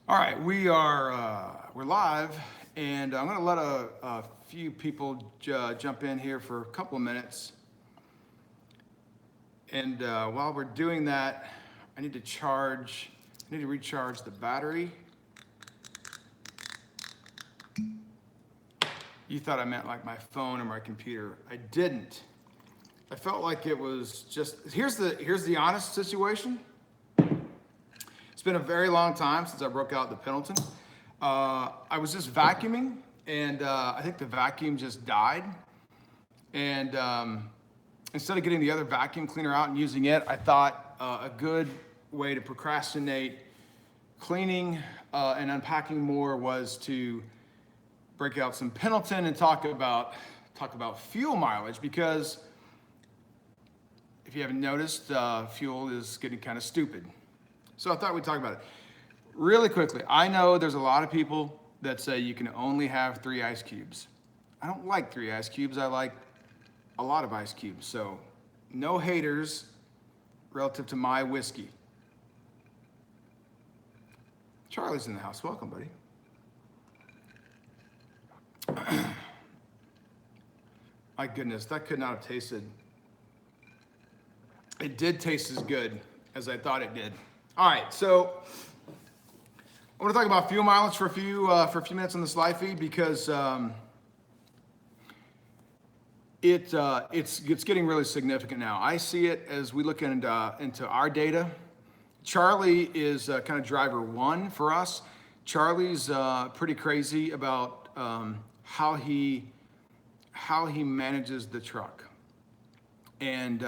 All right, we're live, and I'm going to let a few people jump in here for a couple of minutes. And while we're doing that, I need to recharge the battery. You thought I meant like my phone or my computer. I didn't. I felt like it was just, here's the honest situation. It's been a very long time since I broke out the Pendleton. I was just vacuuming, and I think the vacuum just died. And instead of getting the other vacuum cleaner out and using it, I thought a good way to procrastinate cleaning and unpacking more was to break out some Pendleton and talk about fuel mileage, because if you haven't noticed, fuel is getting kind of stupid. So I thought we'd talk about it really quickly. I know there's a lot of people that say you can only have 3 ice cubes. I don't like 3 ice cubes. I like a lot of ice cubes. So no haters relative to my whiskey. Charlie's in the house. Welcome, buddy. My goodness, that could not have tasted. It did taste as good as I thought it did. All right, so I want to talk about fuel mileage for a few minutes on this live feed, because it's getting really significant now. I see it as we look into our data. Charlie is kind of driver 1 for us. Charlie's pretty crazy about how he manages the truck, and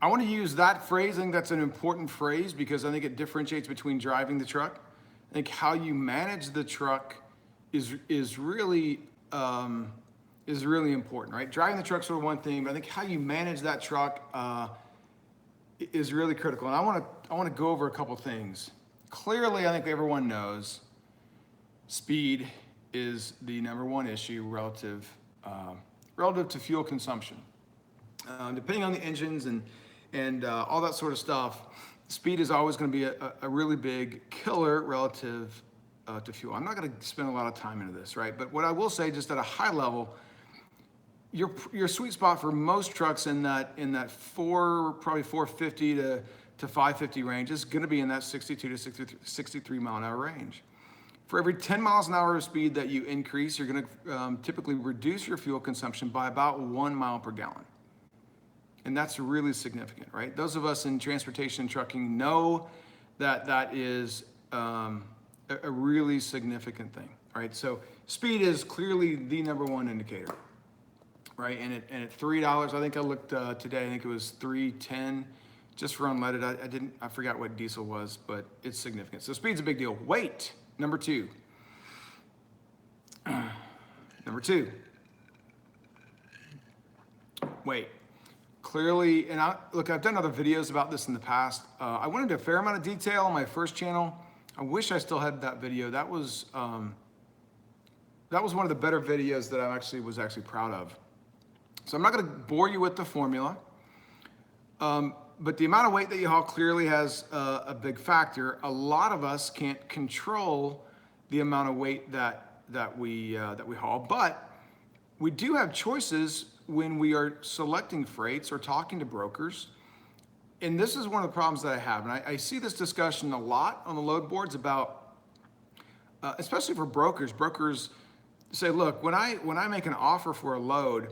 I want to use that phrase. I think that's an important phrase because I think it differentiates between driving the truck. I think how you manage the truck is really important, right? Driving the truck's sort of one thing, but I think how you manage that truck is really critical. And I want to go over a couple things. Clearly, I think everyone knows speed is the number one issue relative to fuel consumption. Depending on the engines and all that sort of stuff, speed is always going to be a really big killer relative to fuel. I'm not going to spend a lot of time into this, right? But what I will say, just at a high level, your sweet spot for most trucks in that probably 450 to 550 range is going to be in that 62 to 63 mile an hour range. For every 10 miles an hour of speed that you increase, you're going to typically reduce your fuel consumption by about 1 mile per gallon. And that's really significant, right? Those of us in transportation and trucking know that is a really significant thing, right? So speed is clearly the number one indicator, right? And at $3, I think I looked today, I think it was $3.10 just for unleaded. I forgot what diesel was, but it's significant. So speed's a big deal. Weight, number 2. Number 2, weight. Clearly, and I've done other videos about this in the past. I went into a fair amount of detail on my first channel. I wish I still had that video. That was one of the better videos that I was actually proud of. So I'm not going to bore you with the formula, but the amount of weight that you haul clearly has a big factor. A lot of us can't control the amount of weight that we haul, but we do have choices when we are selecting freights or talking to brokers. And this is one of the problems that I have. And I see this discussion a lot on the load boards about, especially for brokers. Brokers say, look, when I make an offer for a load,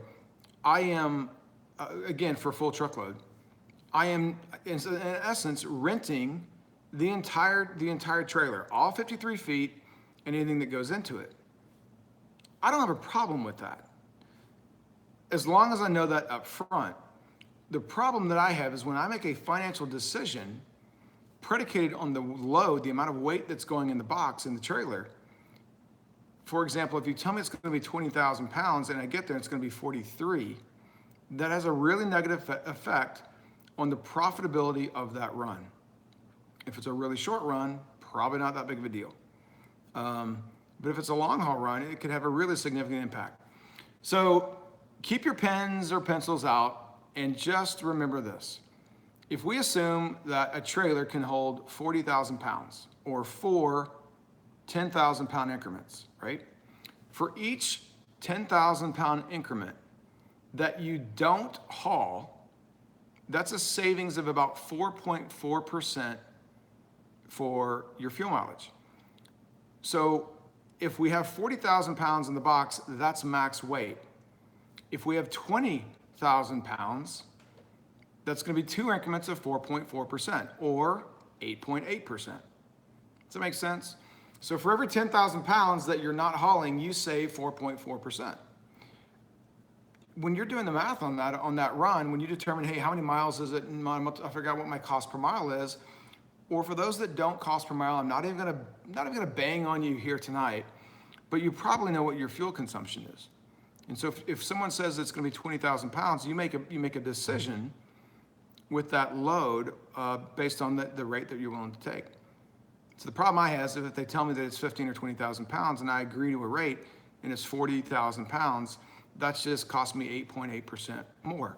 I am, again, for full truckload, I am, in essence, renting the entire trailer, all 53 feet, and anything that goes into it. I don't have a problem with that, as long as I know that up front. The problem that I have is when I make a financial decision predicated on the load, the amount of weight that's going in the box, in the trailer. For example, if you tell me it's going to be 20,000 pounds and I get there and it's going to be 43, that has a really negative effect on the profitability of that run. If it's a really short run, probably not that big of a deal. But if it's a long haul run, it could have a really significant impact. So keep your pens or pencils out and just remember this. If we assume that a trailer can hold 40,000 pounds or 4 10,000 pound increments, right? For each 10,000 pound increment that you don't haul, that's a savings of about 4.4% for your fuel mileage. So if we have 40,000 pounds in the box, that's max weight. If we have 20,000 pounds, that's going to be 2 increments of 4.4% or 8.8%. Does that make sense? So for every 10,000 pounds that you're not hauling, you save 4.4%. When you're doing the math on that run, when you determine, hey, how many miles is it? I forgot what my cost per mile is. Or for those that don't cost per mile, I'm not even gonna bang on you here tonight, but you probably know what your fuel consumption is. And so if someone says it's gonna be 20,000 pounds, you make a decision with that load based on the rate that you're willing to take. So the problem I have is if they tell me that it's 15 or 20,000 pounds and I agree to a rate and it's 40,000 pounds, that's just cost me 8.8% more.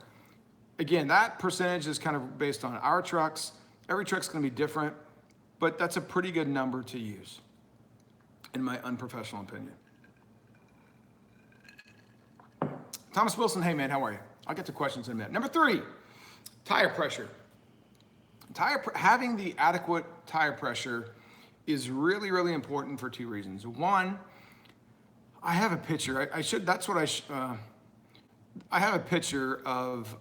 Again, that percentage is kind of based on our trucks. Every truck's gonna be different, but that's a pretty good number to use, in my unprofessional opinion. Thomas Wilson, hey man, how are you? I'll get to questions in a minute. Number 3, tire pressure. Having the adequate tire pressure is really, really important for 2 reasons. One, I have a picture. I have a picture of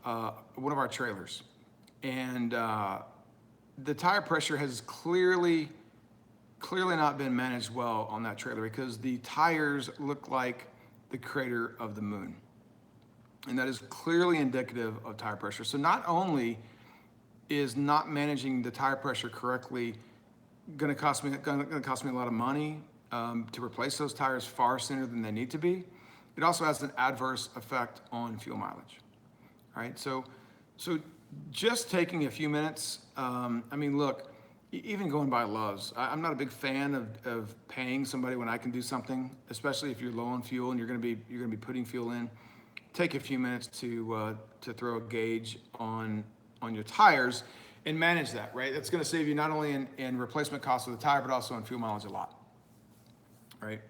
one of our trailers, and the tire pressure has clearly not been managed well on that trailer because the tires look like the crater of the moon, and that is clearly indicative of tire pressure. So not only is not managing the tire pressure correctly going to cost me a lot of money to replace those tires far sooner than they need to be, it also has an adverse effect on fuel mileage. All right, so just taking a few minutes. I mean, look, even going by Love's, I'm not a big fan of paying somebody when I can do something, especially if you're low on fuel and you're going to be putting fuel in. Take a few minutes to throw a gauge on your tires and manage that, right? That's going to save you not only in replacement costs of the tire, but also in fuel mileage a lot, right?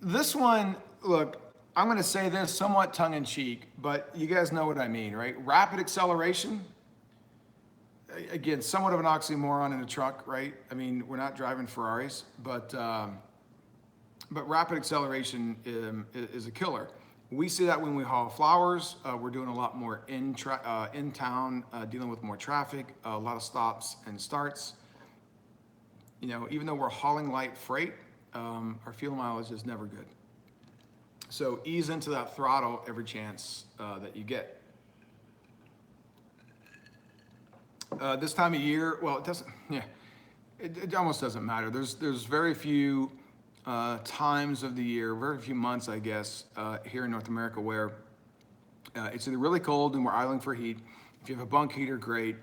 This one, look, I'm going to say this somewhat tongue-in-cheek, but you guys know what I mean, right? Rapid acceleration, again, somewhat of an oxymoron in a truck, right? I mean, we're not driving Ferraris, but rapid acceleration is a killer. We see that when we haul flowers. We're doing a lot more in town, dealing with more traffic, a lot of stops and starts. You know, even though we're hauling light freight, our fuel mileage is never good. So ease into that throttle every chance that you get. This time of year, well, it doesn't. Yeah, it almost doesn't matter. There's very few times of the year, very few months, I guess, here in North America where it's either really cold and we're idling for heat. If you have a bunk heater, great.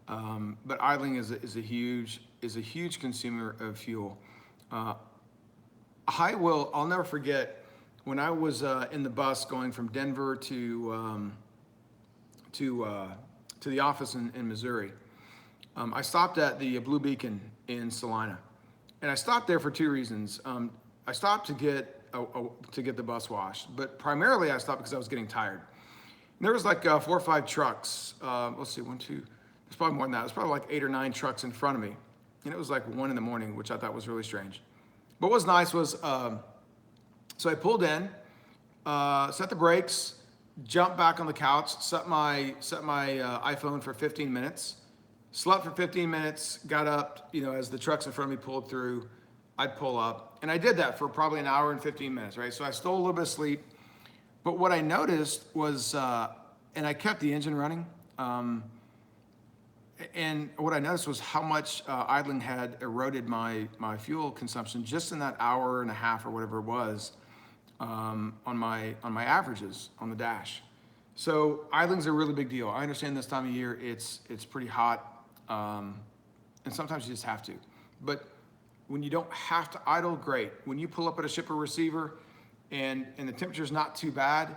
But idling is a huge consumer of fuel. I'll never forget when I was in the bus going from Denver to the office in Missouri. I stopped at the Blue Beacon in Salina. And I stopped there for 2 reasons. I stopped to get the bus washed, but primarily I stopped because I was getting tired. And there was like 4 or 5 trucks. Let's see, 1, 2. There's probably more than that. It was probably like 8 or 9 trucks in front of me, and it was like 1 in the morning, which I thought was really strange. But what was nice was, so I pulled in, set the brakes, jumped back on the couch, set my iPhone for 15 minutes. Slept for 15 minutes, got up, as the trucks in front of me pulled through, I'd pull up. And I did that for probably an hour and 15 minutes, right? So I stole a little bit of sleep. But what I noticed was, and I kept the engine running, and what I noticed was how much idling had eroded my fuel consumption just in that hour and a half or whatever it was on my averages on the dash. So idling's a really big deal. I understand this time of year it's pretty hot. And sometimes you just have to. But when you don't have to idle, great. When you pull up at a shipper receiver and the temperature's not too bad,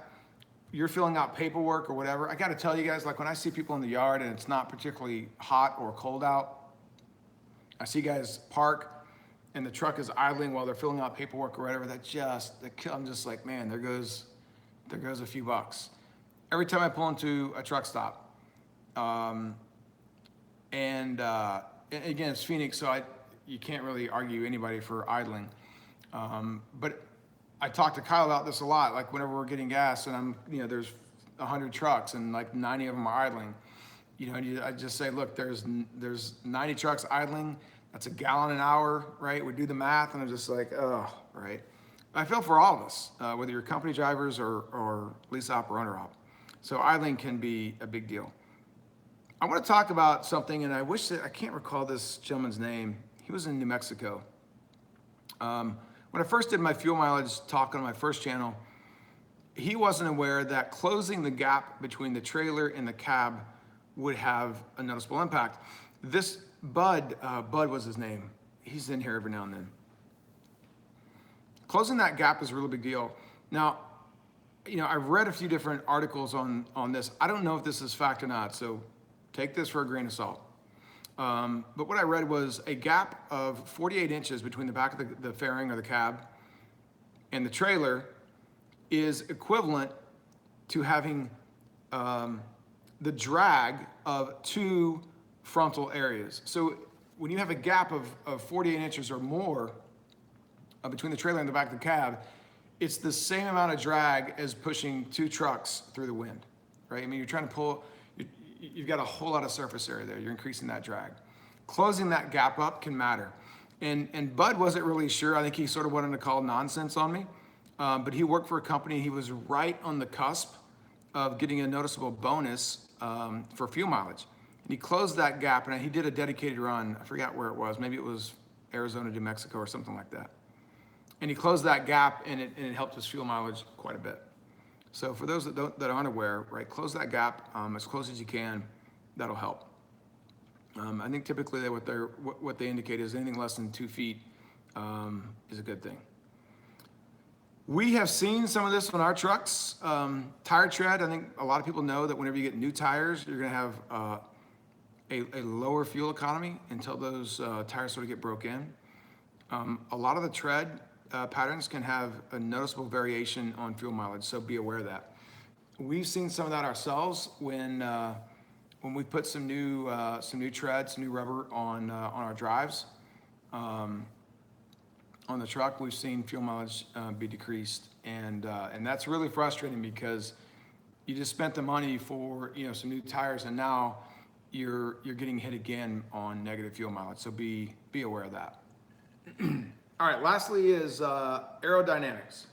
you're filling out paperwork or whatever, I got to tell you guys, like when I see people in the yard and it's not particularly hot or cold out, I see guys park and the truck is idling while they're filling out paperwork or whatever. I'm just like, man, there goes a few bucks. Every time I pull into a truck stop, and again, it's Phoenix, so you can't really argue anybody for idling. But I talk to Kyle about this a lot. Like whenever we're getting gas, and there's 100 trucks, and like 90 of them are idling. I just say, look, there's 90 trucks idling. That's a gallon an hour, right? We do the math, and I'm just like, oh, right. I feel for all of us, whether you're company drivers or lease op or owner op. So idling can be a big deal. I want to talk about something, and I can't recall this gentleman's name. He was in New Mexico. When I first did my fuel mileage talk on my first channel, he wasn't aware that closing the gap between the trailer and the cab would have a noticeable impact. This Bud was his name. He's in here every now and then. Closing that gap is a really big deal. Now, I've read a few different articles on this. I don't know if this is fact or not, so take this for a grain of salt. But what I read was a gap of 48 inches between the back of the fairing or the cab and the trailer is equivalent to having the drag of 2 frontal areas. So when you have a gap of 48 inches or more between the trailer and the back of the cab, it's the same amount of drag as pushing 2 trucks through the wind, right? I mean, you're trying to pull, you've got a whole lot of surface area there. You're increasing that drag. Closing that gap up can matter. And Bud wasn't really sure. I think he sort of wanted to call nonsense on me. But he worked for a company. He was right on the cusp of getting a noticeable bonus for fuel mileage. And he closed that gap, and he did a dedicated run. I forgot where it was. Maybe it was Arizona to Mexico or something like that. And he closed that gap, and it helped his fuel mileage quite a bit. So for those that aren't aware, right, close that gap as close as you can. That'll help. I think typically what they indicate is anything less than 2 feet is a good thing. We have seen some of this on our trucks. Tire tread, I think a lot of people know that whenever you get new tires, you're gonna have a lower fuel economy until those tires sort of get broke in. A lot of the tread patterns can have a noticeable variation on fuel mileage, so be aware of that. We've seen some of that ourselves when we put some new tread, some new rubber on our drives. On the truck, we've seen fuel mileage be decreased, and that's really frustrating because you just spent the money for some new tires, and now you're getting hit again on negative fuel mileage. So be aware of that. All right. Lastly is aerodynamics.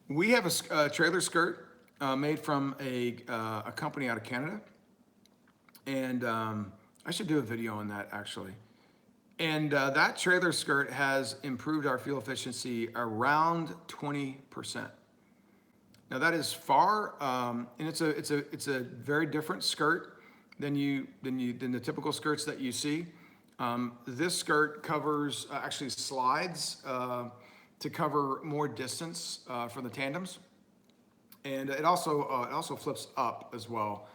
We have a trailer skirt made from a company out of Canada, and I should do a video on that actually. And that trailer skirt has improved our fuel efficiency around 20%. Now that is far, and it's a very different skirt than the typical skirts that you see. This skirt covers actually slides to cover more distance for the tandems, and it also flips up as well.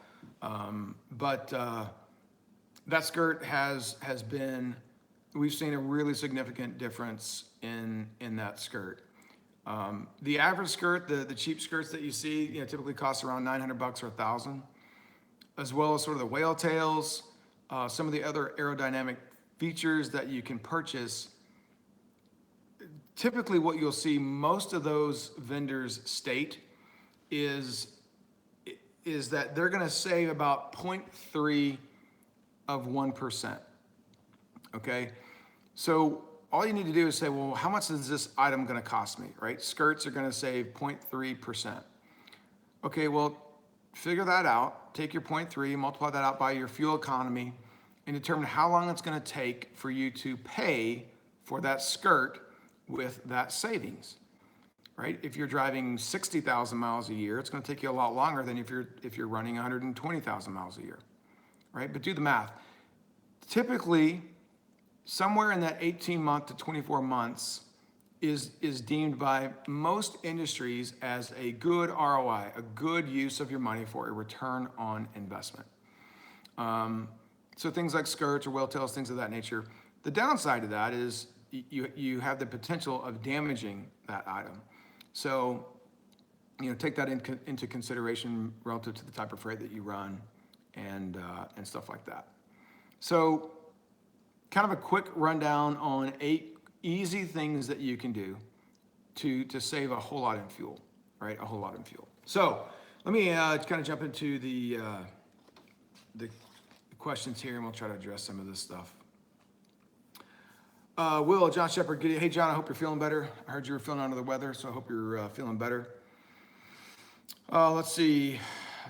That skirt has been, we've seen a really significant difference in that skirt. The average skirt, the cheap skirts that you see, typically cost around $900 or $1,000, as well as sort of the whale tails, some of the other aerodynamic features that you can purchase. Typically what you'll see most of those vendors state is that they're gonna save about 0.3 of 1%, okay? So all you need to do is say, well, how much is this item gonna cost me, right? Skirts are gonna save 0.3%. Okay, well, figure that out, take your 0.3, multiply that out by your fuel economy, and determine how long it's gonna take for you to pay for that skirt with that savings, right? If you're driving 60,000 miles a year, it's gonna take you a lot longer than if you're running 120,000 miles a year, right? But do the math. Typically, somewhere in that 18 month to 24 months is deemed by most industries as a good ROI, a good use of your money for a return on investment. So things like skirts or whale tails, things of that nature. The downside to that is you have the potential of damaging that item. So, take that into consideration relative to the type of freight that you run and stuff like that. So, kind of a quick rundown on 8 easy things that you can do to save a whole lot in fuel, right? A whole lot in fuel. So, let me kind of jump into the questions here, and we'll try to address some of this stuff. Will, John Shepard, hey John, I hope you're feeling better. I heard you were feeling under the weather, so I hope you're feeling better. Let's see.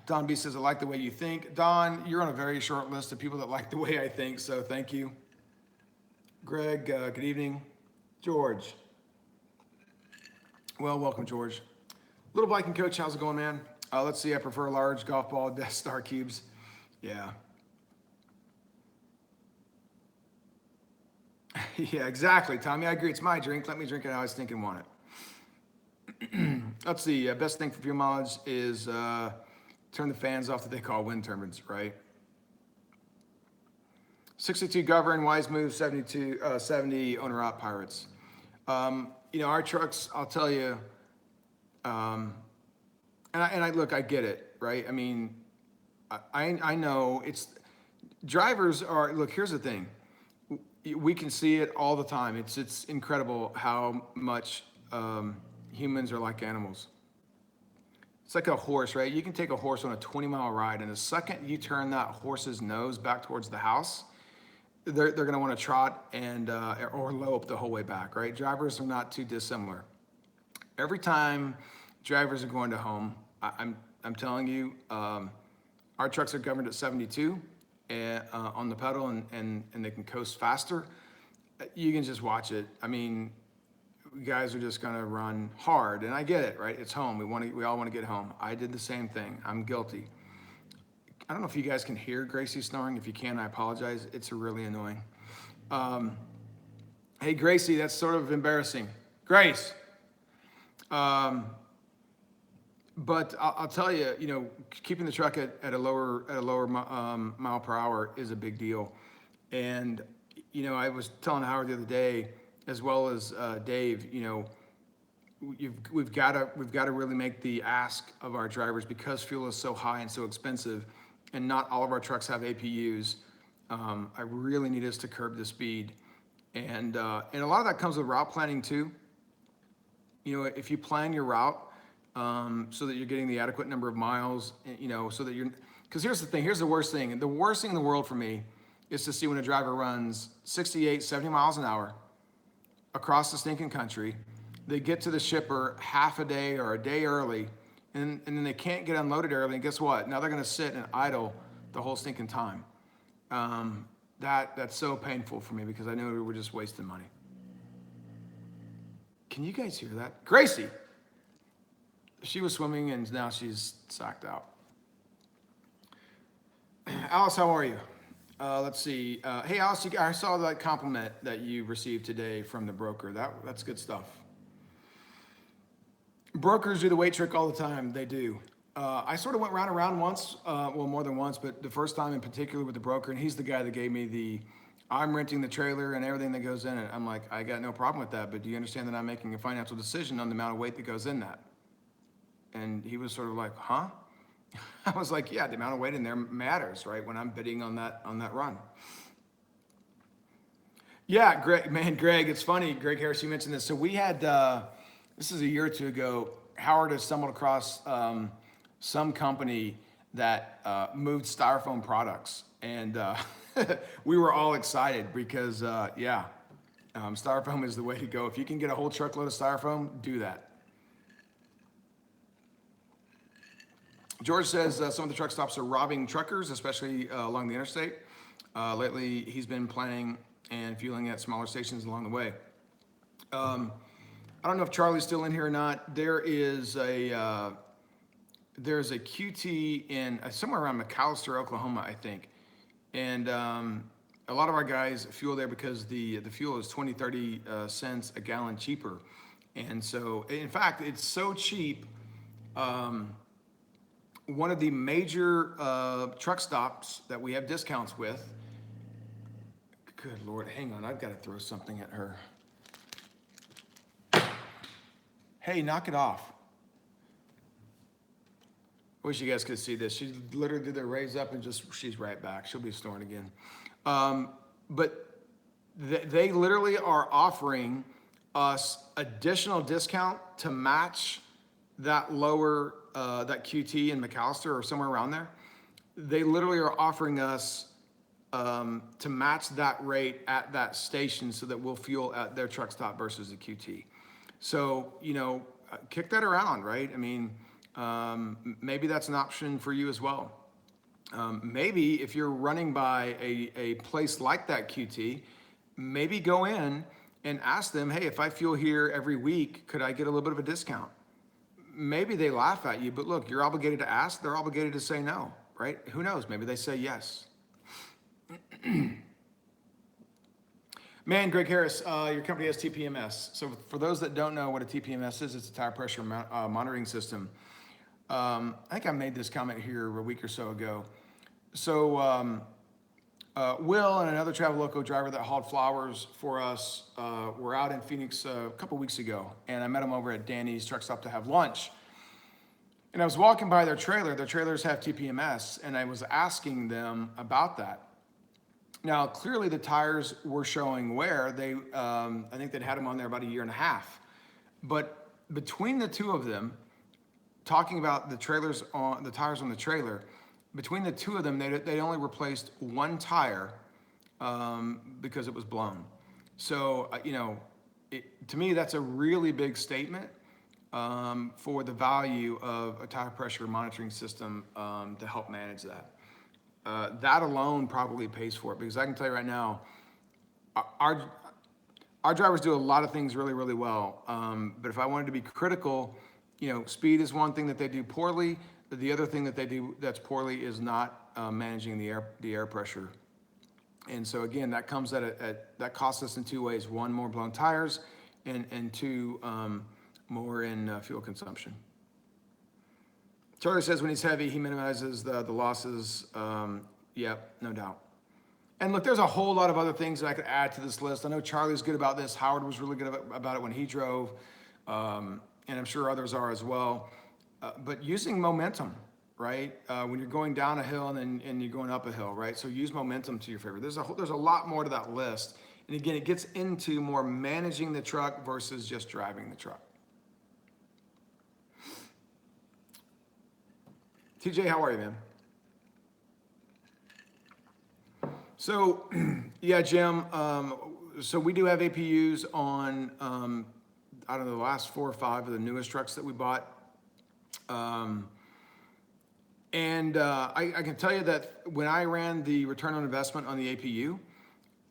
Don B says, I like the way you think. Don, you're on a very short list of people that like the way I think, so thank you. Greg, good evening. George. Well, welcome, George. Little Viking Coach, how's it going, man? Let's see, I prefer large golf ball Death Star cubes. Yeah. Yeah, exactly, Tommy. I agree. It's my drink. Let me drink it how I stink and want it. Let's see. Best thing for fuel mileage is turn the fans off that they call wind turbines, right? 62 govern, wise move, 70 owner op pirates. Our trucks, I'll tell you, and I look, I get it, right? I mean, I know it's drivers are, look, here's the thing. We can see it all the time. It's incredible how much humans are like animals. It's like a horse, right? You can take a horse on a 20-mile ride, and the second you turn that horse's nose back towards the house, they're going to want to trot and or lope the whole way back, right? Drivers are not too dissimilar. Every time drivers are going to home, I'm telling you, our trucks are governed at 72. On the pedal and they can coast faster. You can just watch it. I mean, guys are just gonna run hard, and I get it, right? It's home. We all want to get home. I did the same thing. I'm guilty. I don't know if you guys can hear Gracie snoring. If you can, I apologize. It's really annoying. Hey, Gracie, that's sort of embarrassing. Grace. But I'll tell you, keeping the truck at a lower mile per hour is a big deal. And I was telling Howard the other day, as well as Dave, we've got to really make the ask of our drivers, because fuel is so high and so expensive, and not all of our trucks have APUs. I really need us to curb the speed, and a lot of that comes with route planning too. If you plan your route, so that you're getting the adequate number of miles, so that because here's the thing, here's the worst thing. And the worst thing in the world for me is to see when a driver runs 68, 70 miles an hour across the stinking country. They get to the shipper half a day or a day early, and then they can't get unloaded early. And guess what? Now they're going to sit and idle the whole stinking time. That's so painful for me, because I know we're just wasting money. Can you guys hear that? Gracie! She was swimming, and now she's sacked out. Alice, how are you? Let's see. Hey, Alice, I saw that compliment that you received today from the broker. That's good stuff. Brokers do the weight trick all the time. They do. I sort of went round and round once, well, more than once, but the first time in particular with the broker, and he's the guy that gave me I'm renting the trailer and everything that goes in it. I'm like, I got no problem with that, but do you understand that I'm making a financial decision on the amount of weight that goes in that? And he was sort of like, huh? I was like, yeah, the amount of weight in there matters, right? When I'm bidding on that run. Yeah, Greg, it's funny. Greg Harris, you mentioned this. So we had, this is a year or two ago, Howard has stumbled across some company that moved styrofoam products. And we were all excited because, styrofoam is the way to go. If you can get a whole truckload of styrofoam, do that. George says some of the truck stops are robbing truckers, especially along the interstate. Lately, he's been planning and fueling at smaller stations along the way. I don't know if Charlie's still in here or not. There's a QT in somewhere around McAllister, Oklahoma, I think. And a lot of our guys fuel there because the fuel is 20, 30 cents a gallon cheaper. And so, in fact, it's so cheap. One of the major truck stops that we have discounts with, good Lord, hang on, I've got to throw something at her. Hey, knock it off. I wish you guys could see this. She literally did the raise up and she's right back. She'll be snoring again. But they literally are offering us additional discount to match that lower, that QT in McAllister or somewhere around there. They literally are offering us to match that rate at that station so that we'll fuel at their truck stop versus the QT. So, kick that around, right? I mean, maybe that's an option for you as well. Maybe if you're running by a place like that QT, maybe go in and ask them, hey, if I fuel here every week, could I get a little bit of a discount? Maybe they laugh at you, but look, you're obligated to ask, they're obligated to say no, right? Who knows? Maybe they say yes. Man, Greg Harris, your company has TPMS. So for those that don't know what a TPMS is, it's a tire pressure monitoring system. I think I made this comment here a week or so ago. So Will and another Travel driver that hauled flowers for us were out in Phoenix a couple weeks ago, and I met them over at Danny's truck stop to have lunch. And I was walking by their trailer. Their trailers have TPMS, and I was asking them about that. Now, clearly the tires were showing wear. They, I think they'd had them on there about a year and a half. But between the two of them, talking about the tires on the trailer, between the two of them, they only replaced one tire because it was blown. So, to me, that's a really big statement for the value of a tire pressure monitoring system to help manage that. That alone probably pays for it, because I can tell you right now, our drivers do a lot of things really, really well. But if I wanted to be critical, speed is one thing that they do poorly. The other thing that they do that's poorly is not managing the air pressure. And so again, that comes that costs us in two ways: one, more blown tires, and two, more in fuel consumption. Charlie says when he's heavy, he minimizes the losses. Yep, no doubt. And look, there's a whole lot of other things that I could add to this list. I know Charlie's good about this. Howard was really good about it when he drove, and I'm sure others are as well. But using momentum, right? When you're going down a hill and you're going up a hill, right? So use momentum to your favor. There's a lot more to that list. And again, it gets into more managing the truck versus just driving the truck. TJ, how are you, man? So, yeah, Jim, so we do have APUs on, I don't know, the last 4 or 5 of the newest trucks that we bought. I can tell you that when I ran the return on investment on the APU,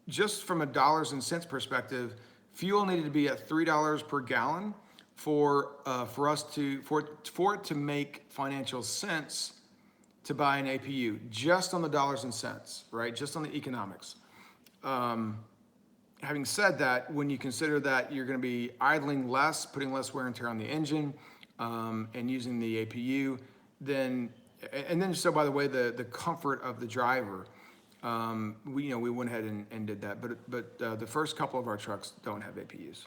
just from a dollars and cents perspective, fuel needed to be at $3 per gallon for it to make financial sense to buy an APU, just on the dollars and cents, right? Just on the economics. Having said that, when you consider that you're going to be idling less, putting less wear and tear on the engine, and using the APU, then so by the way, the comfort of the driver, we went ahead and did that. But the first couple of our trucks don't have APUs.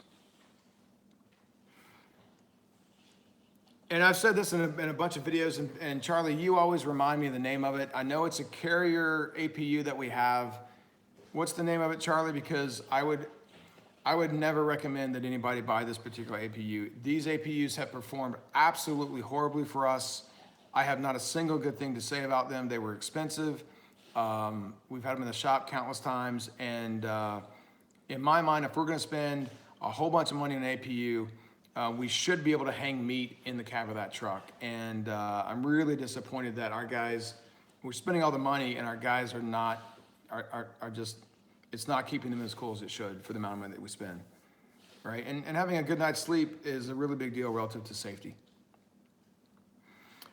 And I've said this in a bunch of videos, and Charlie, you always remind me of the name of it. I know it's a Carrier APU that we have. What's the name of it, Charlie? Because I would never recommend that anybody buy this particular APU. These APUs have performed absolutely horribly for us. I have not a single good thing to say about them. They were expensive. We've had them in the shop countless times. And in my mind, if we're gonna spend a whole bunch of money on an APU, we should be able to hang meat in the cab of that truck. And I'm really disappointed that our guys, we're spending all the money and our guys are just, it's not keeping them as cool as it should for the amount of money that we spend, right? And having a good night's sleep is a really big deal relative to safety.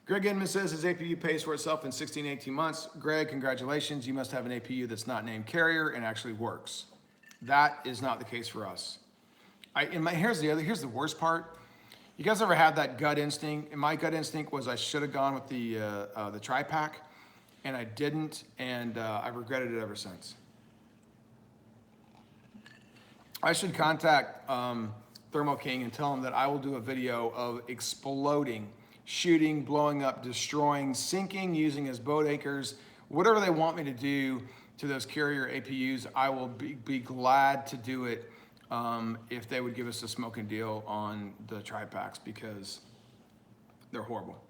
Greg Inman says his APU pays for itself in 16, 18 months. Greg, congratulations. You must have an APU that's not named carrier and actually works. That is not the case for us. Here's the worst part. You guys ever had that gut instinct? And my gut instinct was I should have gone with the tri-pack, and I didn't, and I've regretted it ever since. I should contact Thermo King and tell them that I will do a video of exploding, shooting, blowing up, destroying, sinking, using as boat anchors, whatever they want me to do to those carrier APUs. I will be glad to do it if they would give us a smoking deal on the tri-packs, because they're horrible.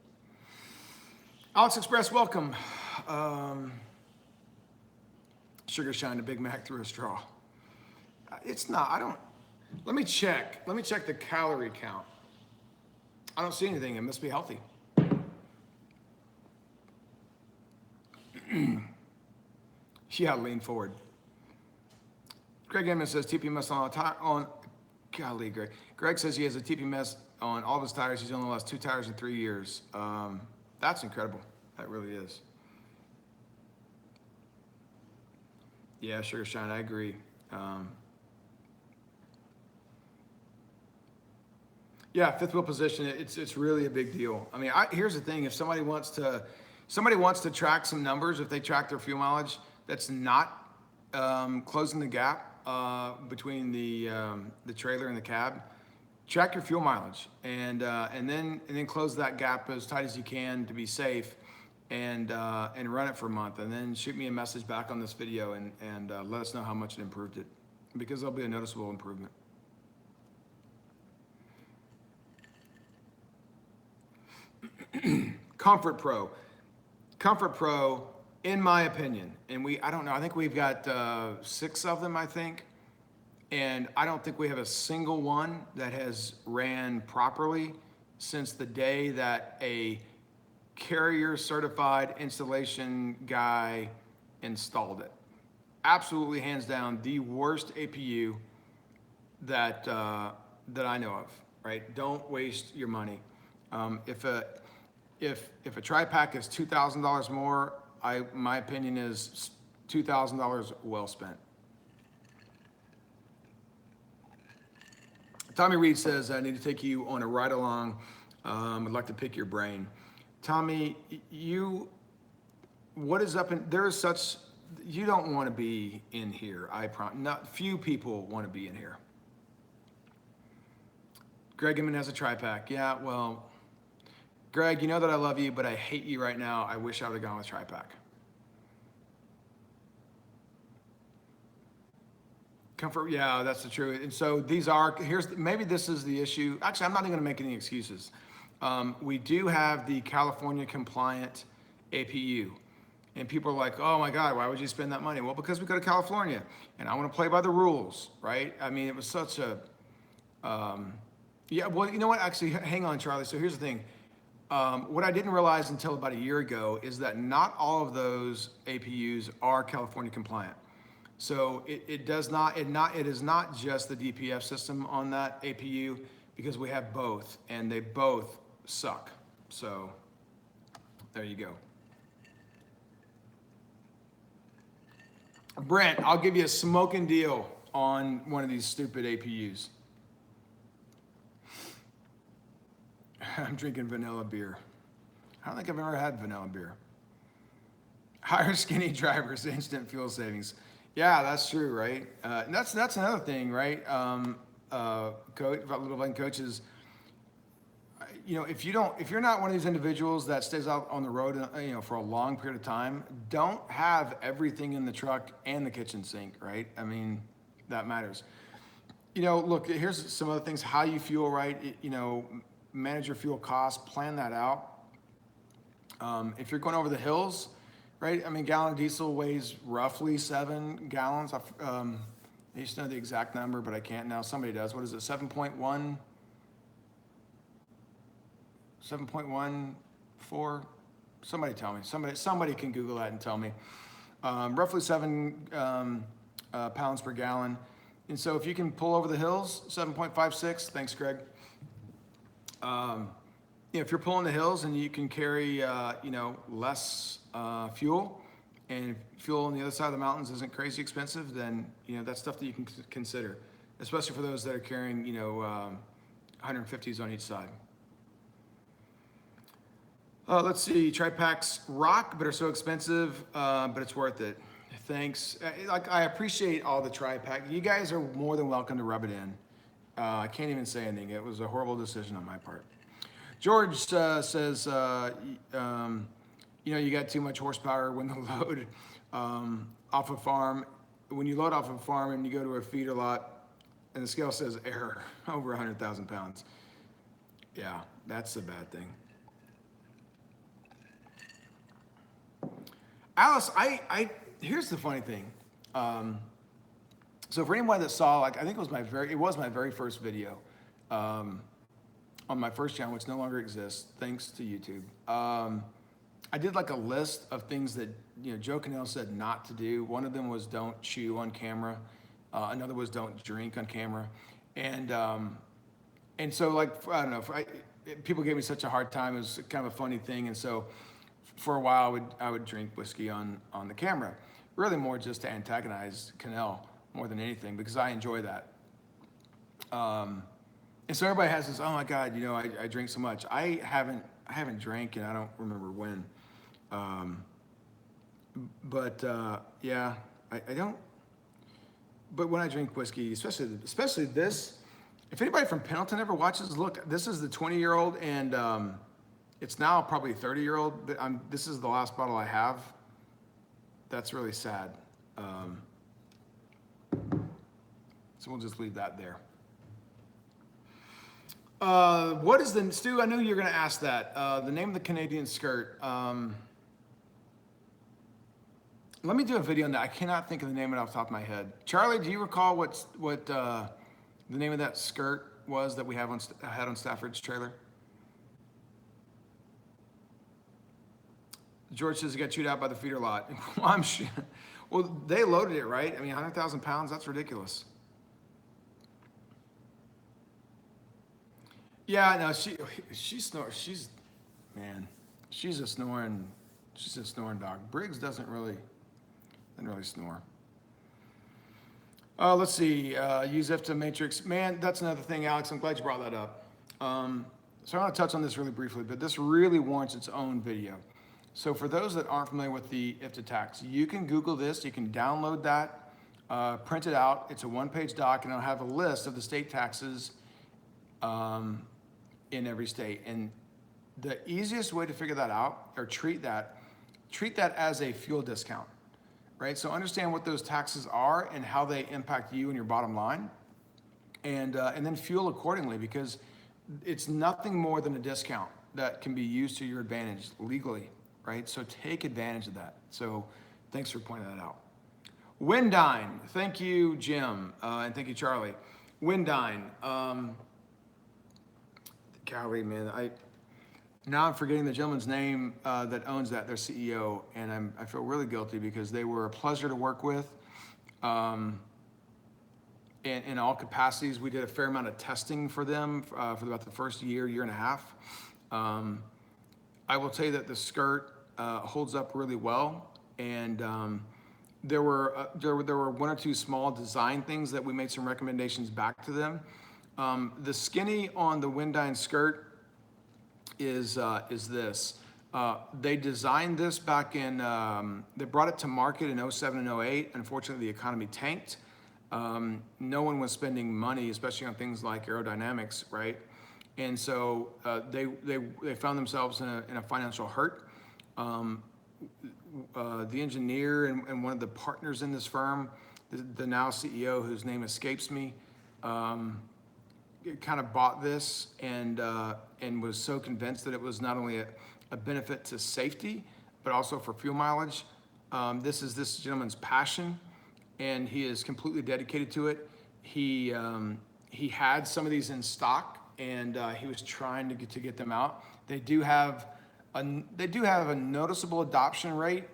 Alex Express, welcome. Sugar Shine, a Big Mac through a straw. It's not, let me check the calorie count. I don't see anything, it must be healthy. Yeah, lean forward. Greg Edmonds says TPMS on golly, Greg. Greg says he has a TPMS on all of his tires. He's only lost 2 tires in 3 years. That's incredible. That really is. Yeah, Sugar Shine, I agree. Yeah, fifth wheel position, it's really a big deal. I mean, here's the thing: if somebody wants to track some numbers, if they track their fuel mileage, that's not closing the gap between the trailer and the cab. Track your fuel mileage, and then close that gap as tight as you can to be safe, and run it for a month, and then shoot me a message back on this video and let us know how much it improved it, because there'll be a noticeable improvement. Comfort Pro, in my opinion, and I don't know, I think we've got 6 of them, I think, and I don't think we have a single one that has ran properly since the day that a carrier certified installation guy installed it. Absolutely, hands down, the worst APU that I know of, right? Don't waste your money. If a tri-pack is $2,000 more, my opinion is $2,000 well spent. Tommy Reed says, I need to take you on a ride along. I'd like to pick your brain. Tommy, what is up in, there is such, you don't want to be in here. I promise, not few people want to be in here. Greg Inman has a tri-pack. Yeah, well, Greg, you know that I love you, but I hate you right now. I wish I would have gone with tri-pack. Comfort, yeah, that's the truth. And so maybe this is the issue. Actually, I'm not even gonna make any excuses. We do have the California compliant APU. And people are like, oh my God, why would you spend that money? Well, because we go to California and I want to play by the rules, right? I mean, it was such a, yeah, well, you know what? Actually, hang on, Charlie. So here's the thing. What I didn't realize until about a year ago is that not all of those APUs are California compliant. So it is not just the DPF system on that APU, because we have both and they both suck. So there you go. Brent, I'll give you a smoking deal on one of these stupid APUs. I'm drinking vanilla beer. I don't think I've ever had vanilla beer. Hire skinny drivers, instant fuel savings. Yeah, that's true, right? And that's another thing, right? Little Lane coaches. You know, if you're not one of these individuals that stays out on the road, for a long period of time, don't have everything in the truck and the kitchen sink, right? I mean, that matters. Look, here's some other things: how you fuel, right? Manage your fuel costs, plan that out. If you're going over the hills, right? I mean, gallon of diesel weighs roughly 7 gallons. I used to know the exact number, but I can't now. Somebody does. What is it? 7.1? 7.14? Somebody tell me. Somebody can Google that and tell me. Roughly 7 pounds per gallon. And so if you can pull over the hills, 7.56. Thanks, Greg. if you're pulling the hills and you can carry, less fuel, and fuel on the other side of the mountains isn't crazy expensive, then, that's stuff that you can consider, especially for those that are carrying, 150s on each side. Let's see, tri-packs rock, but are so expensive, but it's worth it. Thanks. I appreciate all the tri-pack. You guys are more than welcome to rub it in. I can't even say anything. It was a horrible decision on my part. George says, you got too much horsepower when the load off a farm. When you load off a farm and you go to a feeder lot, and the scale says error over 100,000 pounds. Yeah, that's a bad thing. Alice, here's the funny thing. So for anyone that saw, I think it was my very first video on my first channel, which no longer exists, thanks to YouTube. I did a list of things that Joe Cannell said not to do. One of them was don't chew on camera. Another was don't drink on camera, and so I don't know. People gave me such a hard time. It was kind of a funny thing, and so for a while I would drink whiskey on the camera, really more just to antagonize Cannell more than anything, because I enjoy that. And so everybody has this, oh my God, I drink so much. I haven't drank and I don't remember when. Yeah, I don't. But when I drink whiskey, especially this, if anybody from Pendleton ever watches, look, this is the 20-year-old, and it's now probably 30-year-old. But this is the last bottle I have. That's really sad. So we'll just leave that there. What is Stu, I knew you were going to ask that. The name of the Canadian skirt. Let me do a video on that. I cannot think of the name of it off the top of my head. Charlie, do you recall what the name of that skirt was that we had on Stafford's trailer? George says he got chewed out by the feeder lot. Well, they loaded it, right? 100,000 pounds, that's ridiculous. Yeah, no, she snores. She's a snoring dog. Briggs doesn't really snore. Let's see, use IFTA matrix. Man, that's another thing, Alex. I'm glad you brought that up. So I want to touch on this really briefly, but this really warrants its own video. So for those that aren't familiar with the IFTA tax, you can Google this, you can download that, print it out. It's a one-page doc, and it'll have a list of the state taxes in every state. And the easiest way to figure that out, or treat that as a fuel discount, right? So understand what those taxes are and how they impact you and your bottom line, and then fuel accordingly, because it's nothing more than a discount that can be used to your advantage legally, right? So take advantage of that. So thanks for pointing that out. Windine, thank you, Jim, and thank you, Charlie. Windine, golly, man, now I'm forgetting the gentleman's name that owns that, their CEO, and I feel really guilty because they were a pleasure to work with. In all capacities, we did a fair amount of testing for them for about the first year and a half. I will tell you that the skirt holds up really well, and there were one or two small design things that we made some recommendations back to them. The skinny on the Windine skirt is this. They designed this back in, they brought it to market in 07 and 08. Unfortunately, the economy tanked. No one was spending money, especially on things like aerodynamics, right? And so they found themselves in a financial hurt. The engineer and one of the partners in this firm, the now CEO, whose name escapes me, kind of bought this and was so convinced that it was not only a benefit to safety, but also for fuel mileage. This is this gentleman's passion, and he is completely dedicated to it. He had some of these in stock, and he was trying to get them out. They do have a noticeable adoption rate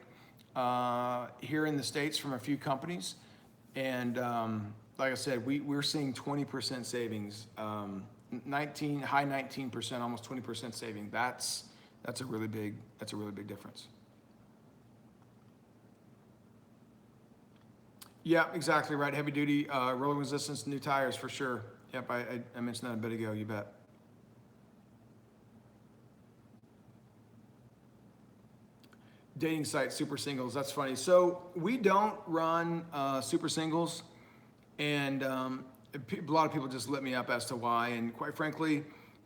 here in the States from a few companies, and like I said, we're seeing 20% savings high 19%, almost 20% saving. That's a really big difference. Yeah, exactly right. Heavy duty, rolling resistance, new tires for sure. Yep, I mentioned that a bit ago, you bet. Dating site, super singles, that's funny. So we don't run super singles, and a lot of people just lit me up as to why. And quite frankly,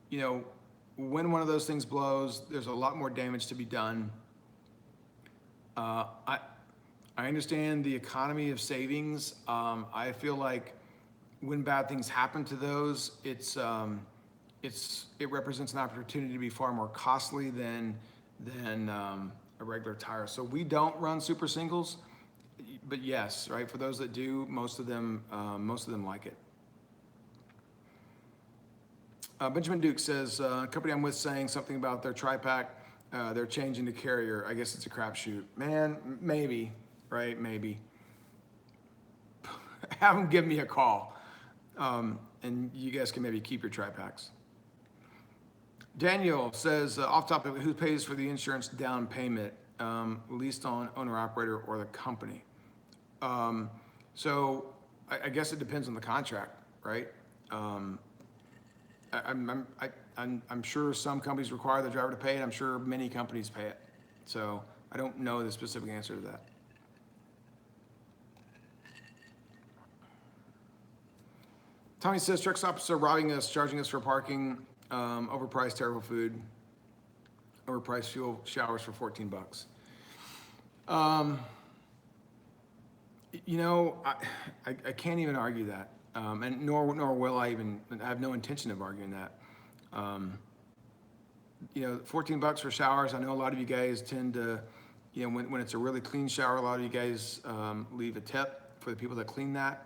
you know, when one of those things blows, there's a lot more damage to be done. I understand the economy of savings. I feel like when bad things happen to those, it represents an opportunity to be far more costly than a regular tire. So we don't run super singles, but yes, right, for those that do, most of them like it. Benjamin Duke says, company I'm with saying something about their tri-pack, they're changing to carrier. I guess it's a crapshoot. Man, maybe, right? Maybe. Have them give me a call. And you guys can maybe keep your tri-packs. Daniel says, off topic, who pays for the insurance down payment, leased on owner operator or the company? So I guess it depends on the contract, right? I'm sure some companies require the driver to pay it. I'm sure many companies pay it. So I don't know the specific answer to that. Tommy says truck stops are robbing us, charging us for parking, overpriced terrible food, overpriced fuel, showers for $14. You know, I can't even argue that, and nor will I even. I have no intention of arguing that. You know, $14 for showers. I know a lot of you guys tend to, you know, when it's a really clean shower, a lot of you guys leave a tip for the people that clean that.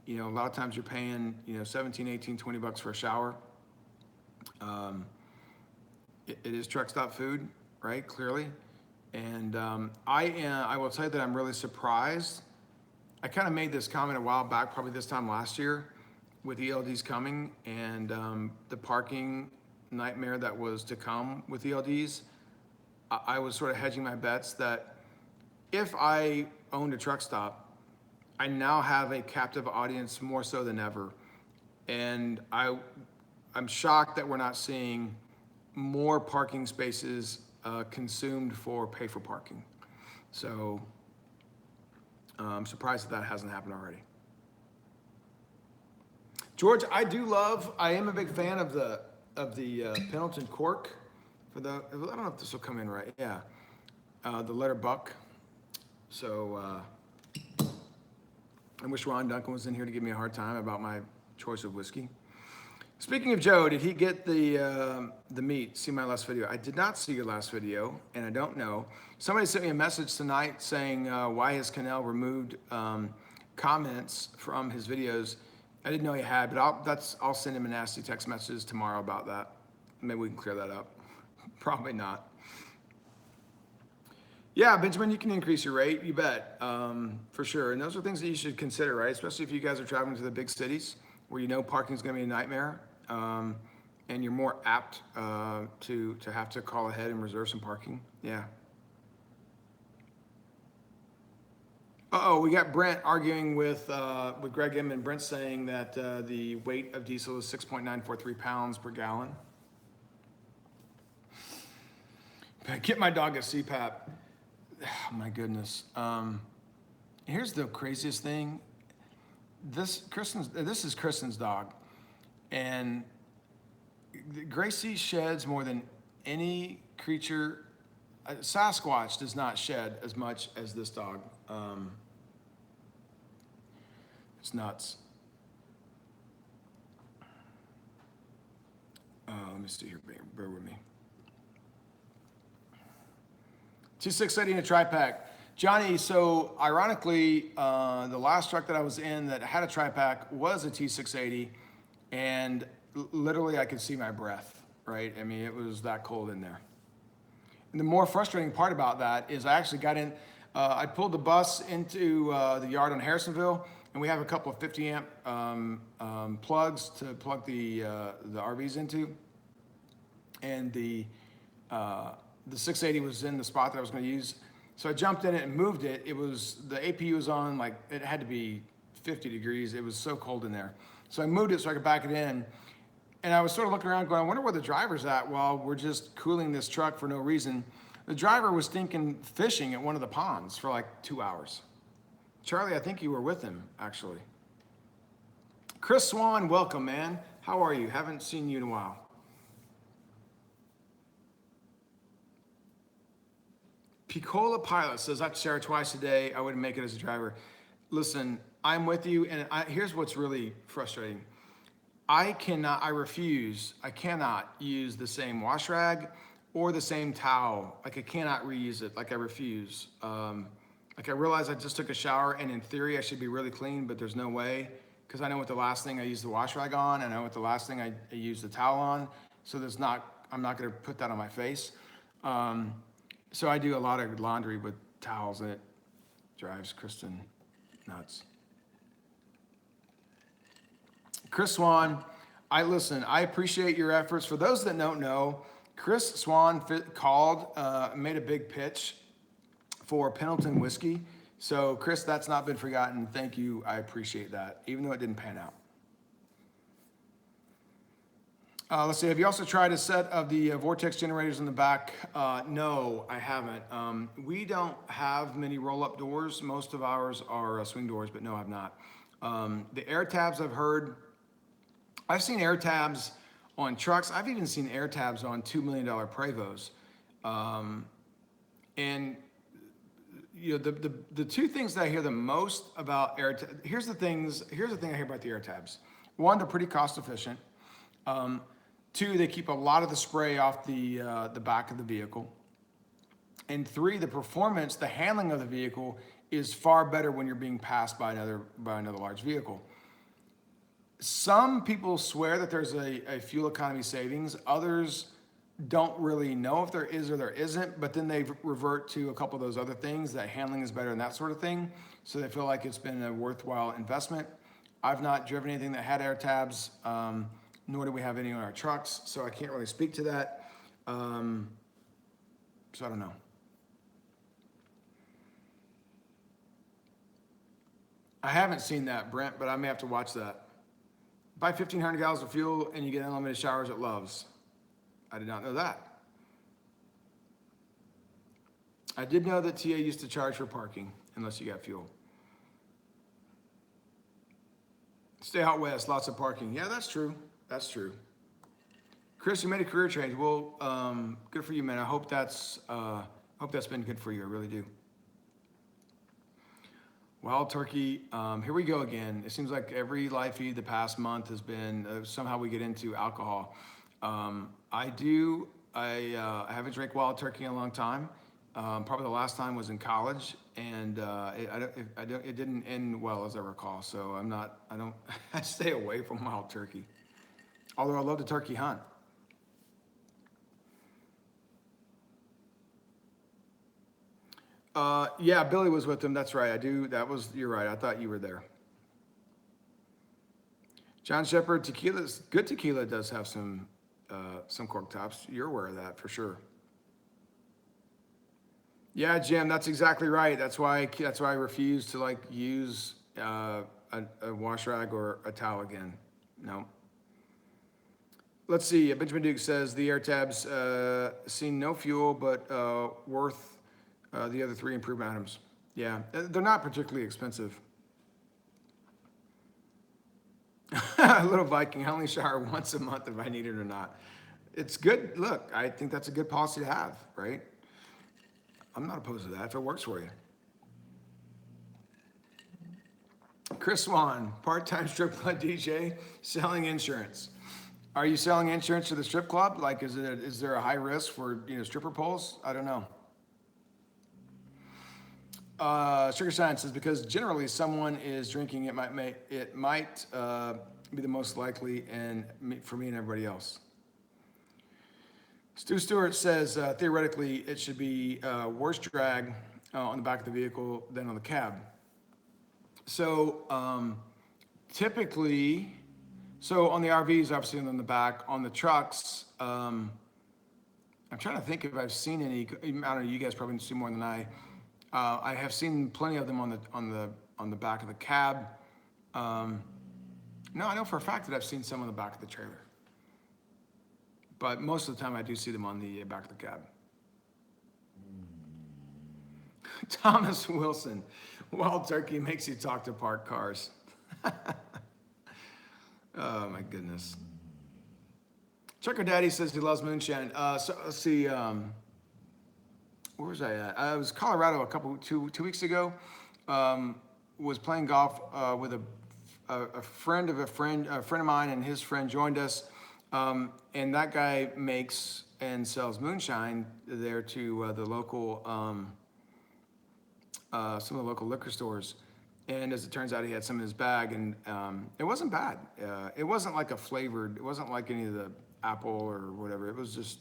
You know, a lot of times you're paying, you know, $17, $18, $20 for a shower. It is truck stop food, right? Clearly. And I will tell you that I'm really surprised. I kind of made this comment a while back, probably this time last year, with ELDs coming and the parking nightmare that was to come with ELDs. I was sort of hedging my bets that if I owned a truck stop, I now have a captive audience more so than ever. And I'm shocked that we're not seeing more parking spaces consumed for pay for parking. So I'm surprised that hasn't happened already. George, I am a big fan of the Pendleton cork for the, I don't know if this will come in right. Yeah. The letter buck. So I wish Ron Duncan was in here to give me a hard time about my choice of whiskey. Speaking of Joe, did he get the meat? See my last video? I did not see your last video, and I don't know. Somebody sent me a message tonight saying why has Cannell removed comments from his videos. I didn't know he had, but I'll send him a nasty text message tomorrow about that. Maybe we can clear that up. Probably not. Yeah, Benjamin, you can increase your rate, you bet, for sure. And those are things that you should consider, right? Especially if you guys are traveling to the big cities where you know parking is going to be a nightmare, and you're more apt to have to call ahead and reserve some parking. Yeah. We got Brent arguing with Greg M, and Brent saying that the weight of diesel is 6.943 pounds per gallon. Get my dog a CPAP. Oh, my goodness. Here's the craziest thing. This is Kristen's dog, and Gracie sheds more than any creature. Sasquatch does not shed as much as this dog. It's nuts. Let me see here. Bear with me. T680 in a tri-pack. Johnny, so ironically, the last truck that I was in that had a tri-pack was a T680, and literally I could see my breath, right? I mean, it was that cold in there. And the more frustrating part about that is I actually got in, I pulled the bus into the yard on Harrisonville, and we have a couple of 50 amp plugs to plug the RVs into, and the 680 was in the spot that I was going to use. So I jumped in it and moved it. It was, the APU was on, like, it had to be 50 degrees. It was so cold in there. So I moved it so I could back it in. And I was sort of looking around going, I wonder where the driver's at while we're just cooling this truck for no reason. The driver was thinking fishing at one of the ponds for like 2 hours. Charlie, I think you were with him, actually. Chris Swan, welcome, man. How are you? Haven't seen you in a while. Piccola Pilot says, I have to shower twice a day. I wouldn't make it as a driver. Listen, I'm with you, and here's what's really frustrating. I cannot use the same wash rag or the same towel. Like, I cannot reuse it. Like, I refuse. Like, I realize I just took a shower, and in theory, I should be really clean, but there's no way, because I know what the last thing I used the wash rag on, and I know what the last thing I used the towel on, so I'm not gonna put that on my face. So I do a lot of laundry with towels, and it drives Kristen nuts. Chris Swan, I appreciate your efforts. For those that don't know, Chris Swan made a big pitch for Pendleton whiskey. So Chris, that's not been forgotten. Thank you, I appreciate that, even though it didn't pan out. Let's see, have you also tried a set of the vortex generators in the back? No, I haven't. We don't have many roll-up doors. Most of ours are swing doors, but no, I've not. The air tabs I've seen air tabs on trucks. I've even seen air tabs on $2 million Prevos. And you know, the two things that I hear the most about air tabs, here's the thing I hear about the air tabs. One, they're pretty cost efficient. Two, they keep a lot of the spray off the back of the vehicle. And three, the performance, the handling of the vehicle is far better when you're being passed by another large vehicle. Some people swear that there's a fuel economy savings. Others don't really know if there is or there isn't, but then they revert to a couple of those other things, that handling is better and that sort of thing. So they feel like it's been a worthwhile investment. I've not driven anything that had air tabs, nor do we have any on our trucks, so I can't really speak to that. So I don't know. I haven't seen that, Brent, but I may have to watch that. Buy 1,500 gallons of fuel and you get unlimited showers at Love's. I did not know that. I did know that TA used to charge for parking unless you got fuel. Stay out west, lots of parking. Yeah, that's true. That's true. Chris, you made a career change. Well, good for you, man. I hope that's been good for you. I really do. Wild turkey. Here we go again. It seems like every live feed the past month has been somehow we get into alcohol. I haven't drank wild turkey in a long time. Probably the last time was in college, and it didn't end well as I recall. So I stay away from wild turkey. Although I love the turkey hunt. Yeah, Billy was with him. That's right. You're right. I thought you were there. John Shepard, good tequila does have some cork tops. You're aware of that for sure. Yeah, Jim, that's exactly right. That's why I refuse to use a wash rag or a towel again. No. Let's see. Benjamin Duke says the air tabs seen no fuel, but worth the other three improvement items. Yeah, they're not particularly expensive. Little Viking, I only shower once a month if I need it or not. It's good. Look, I think that's a good policy to have, right? I'm not opposed to that if it works for you. Chris Swan, part-time strip club DJ, selling insurance. Are you selling insurance to the strip club? Like, is there a high risk for stripper poles? I don't know. Sugar Science says because generally someone is drinking, it might be the most likely, and for me and everybody else. Stu Stewart says theoretically it should be worst drag on the back of the vehicle than on the cab. So typically, so on the RVs, obviously on the back, on the trucks, I'm trying to think if I've seen any. I don't know. You guys probably see more than I. I have seen plenty of them on the back of the cab. No, I know for a fact that I've seen some on the back of the trailer. But most of the time I do see them on the back of the cab. Thomas Wilson, wild turkey makes you talk to parked cars. Oh my goodness. Trucker Daddy says he loves moonshine. So let's see, where was I at? I was Colorado two weeks ago. Was playing golf with a friend of mine, and his friend joined us. And that guy makes and sells moonshine there to the local, some of the local liquor stores. And as it turns out, he had some in his bag, and it wasn't bad. It wasn't like it wasn't like any of the apple or whatever. It was just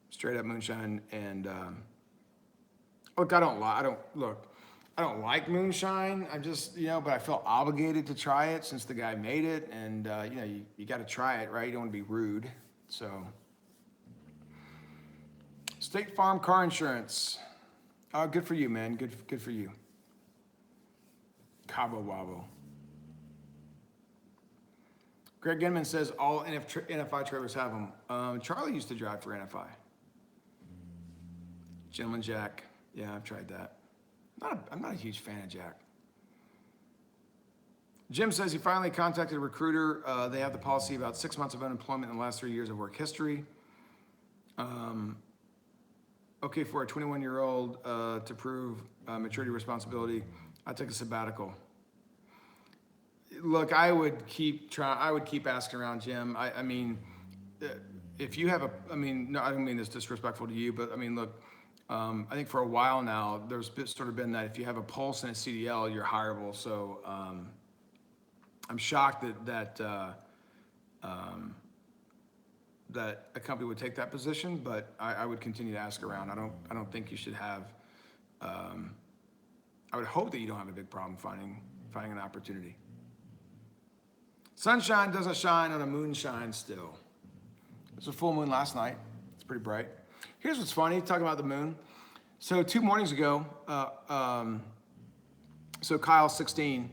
straight up moonshine. And look, I don't like moonshine. I just, but I felt obligated to try it since the guy made it. And, you got to try it, right? You don't want to be rude. So, State Farm car insurance. Good for you, man. Good for you. Cabo Wabo. Greg Inman says all NFI trailers have them. Charlie used to drive for NFI. Gentleman Jack. Yeah, I've tried that. I'm not a huge fan of Jack. Jim says he finally contacted a recruiter. They have the policy about 6 months of unemployment in the last 3 years of work history. Okay, for a 21-year-old to prove maturity responsibility, I took a sabbatical. Look, I would keep asking around, Jim. I mean, if you have no, I don't mean this disrespectful to you, but I mean, look, I think for a while now, there's sort of been that if you have a pulse and a CDL, you're hireable. So I'm shocked that a company would take that position, but I would continue to ask around. I don't think you should have. I would hope that you don't have a big problem finding an opportunity. Sunshine doesn't shine on a moonshine still. It was a full moon last night. It's pretty bright. Here's what's funny, talking about the moon. So 2 mornings ago, so Kyle's 16,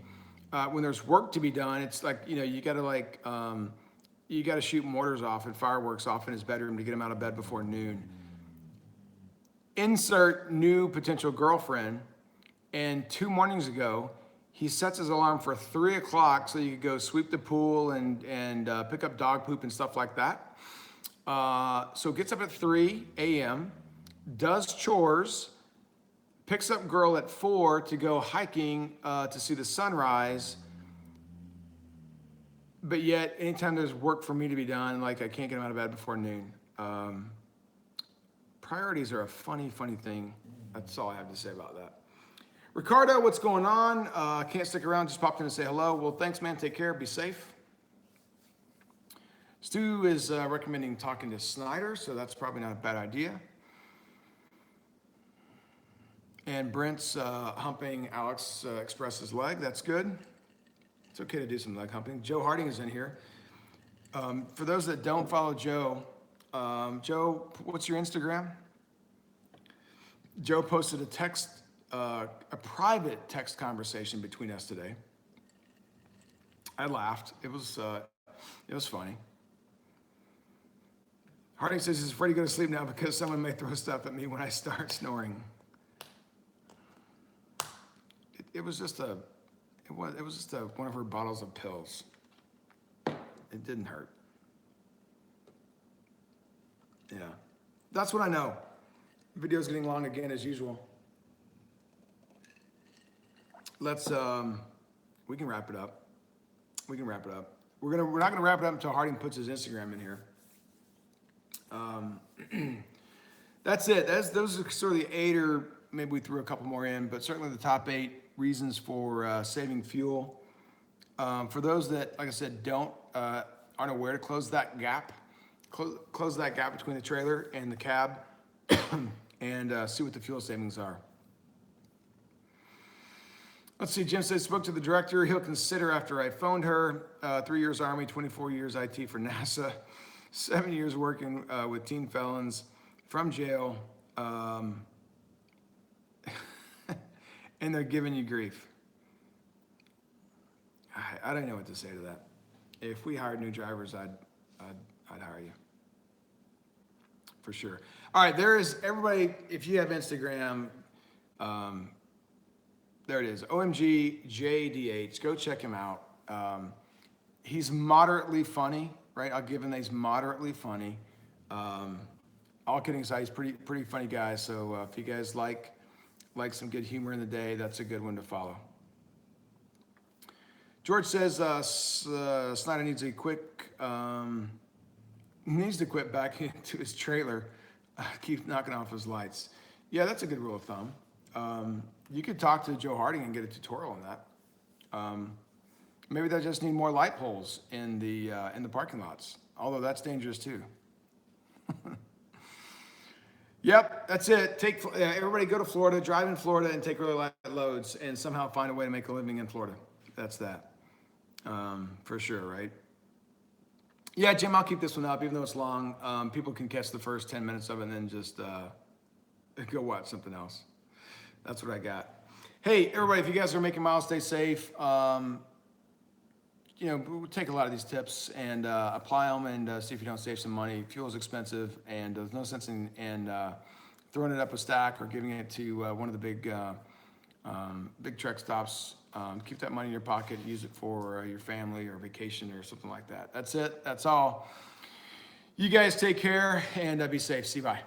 when there's work to be done, it's like, you gotta shoot mortars off and fireworks off in his bedroom to get him out of bed before noon. Insert new potential girlfriend, and 2 mornings ago, he sets his alarm for 3 o'clock so you could go sweep the pool and pick up dog poop and stuff like that. So gets up at 3 a.m., does chores, picks up girl at 4 to go hiking to see the sunrise. But yet, anytime there's work for me to be done, like I can't get him out of bed before noon. Priorities are a funny thing. That's all I have to say about that. Ricardo, what's going on? Can't stick around, just popped in to say hello. Well, thanks, man. Take care. Be safe. Stu is recommending talking to Snyder, so that's probably not a bad idea. And Brent's humping Alex Express's leg. That's good. It's okay to do some leg humping. Joe Harding is in here. For those that don't follow Joe, Joe, what's your Instagram? Joe posted a private text conversation between us today. I laughed. It was funny. Harding says he's afraid to go to sleep now because someone may throw stuff at me when I start snoring. It was just one of her bottles of pills. It didn't hurt. Yeah, that's what I know. Video's getting long again as usual. Let's we can wrap it up. We're not gonna wrap it up until Harding puts his Instagram in here. That's it. Those are sort of the 8, or maybe we threw a couple more in, but certainly the top 8 reasons for saving fuel. For those that, like I said, aren't aware to close that gap between the trailer and the cab, and see what the fuel savings are. Let's see, Jim says, spoke to the director. He'll consider after I phoned her. 3 years Army, 24 years IT for NASA, 7 years working with teen felons from jail. And they're giving you grief. I don't know what to say to that. If we hired new drivers, I'd hire you. For sure. All right, there is, everybody, if you have Instagram, there it is, OMG JDH. Go check him out. He's moderately funny, right? I'll give him that he's moderately funny. All kidding aside, he's pretty funny guy. So if you guys like some good humor in the day, that's a good one to follow. George says Snyder needs to quit back into his trailer. Keep knocking off his lights. Yeah, that's a good rule of thumb. You could talk to Joe Harding and get a tutorial on that. Maybe they just need more light poles in the parking lots. Although that's dangerous too. Yep, that's it. Everybody go to Florida, drive in Florida, and take really light loads, and somehow find a way to make a living in Florida. That's that, for sure, right? Yeah, Jim, I'll keep this one up, even though it's long. People can catch the first 10 minutes of it and then just go watch something else. That's what I got. Hey, everybody, if you guys are making miles, stay safe. We'll take a lot of these tips and apply them and see if you don't save some money. Fuel is expensive, and there's no sense in throwing it up a stack or giving it to one of the big truck stops. Keep that money in your pocket, use it for your family or vacation or something like that. That's it. That's all. You guys take care and be safe. See you. Bye.